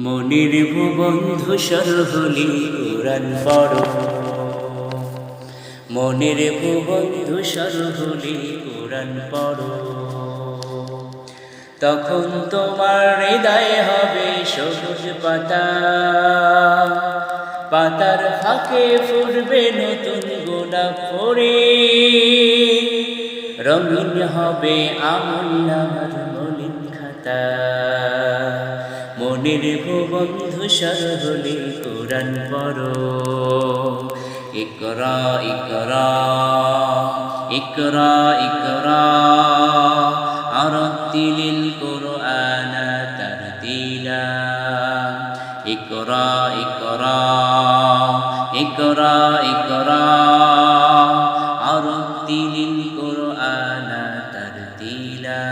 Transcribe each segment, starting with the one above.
মনির বন্ধু সরহলি কোরআন পড়ো, মনির বন্ধু সরহলি কোরআন পড়ো। তখন তোমার হৃদয় হবে সবুজ পাতা, পাতার ফাঁকে ফুটবে নতুন গোলাপ পড়ে। রঙিন হবে আমলনামার মলিন খাতা। মনির বন্ধু সরহলি কোরআন পড়ো। ইকরা ইকরা ইকরা ইকরা আরাতিলিল কুরআন তারতিলা। ইকরা ইকরা ইকরা ইকরা আরাতিলিল কুরআন তারতিলা।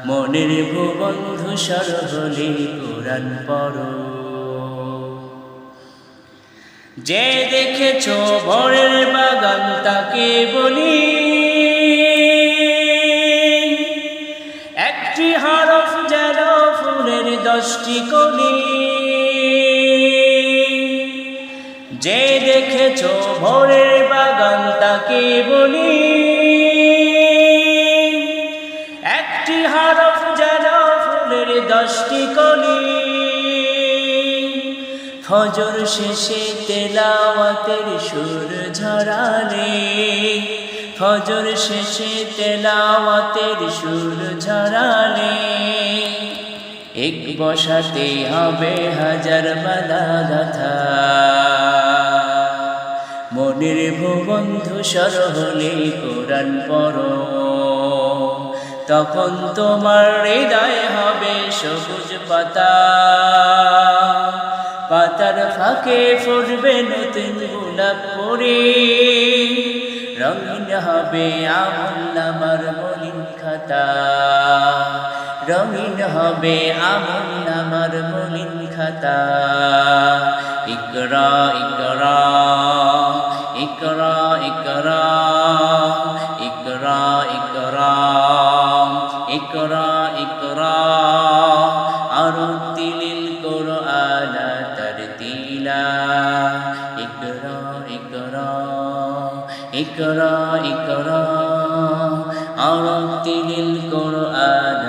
মনির বন্ধু সরহলি কোরআন পড়ো। যে দেখেছো ভোরের বাগান তাকে বলি, একটি হরফ যেন ফুলের 10টি কলি। যে দেখেছো ভোরের বাগান তাকে বলি, একটি হরফ যেন ফুলের 10টি কলি। ফজর শেষে তেলাওয়াতের সুর ঝরালে, ফজর শেষে তেলাওয়াতের সুর ঝরালে। এক বসাতে হবে হাজার মালা গাথা। মনির বন্ধু সরহলি কোরআন পড়ো। তখন তোমার হৃদয় হবে সবুজ পাতা, পাতার ফাঁকে ফুটবে নতুন গোলাপ পড়ে। রঙিন হবে আমলনামার মলিন খাতা, রঙিন হবে আমলনামার মলিন খাতা। ইকরা ইকরা ইকরা ইকরা ইকরা ইকরা ইকরা ইকরা আরাতিলিল কুরআন তারতিলা। ইকরা ইকরা ইকরা ইকরা আরাতিলিল কুরআন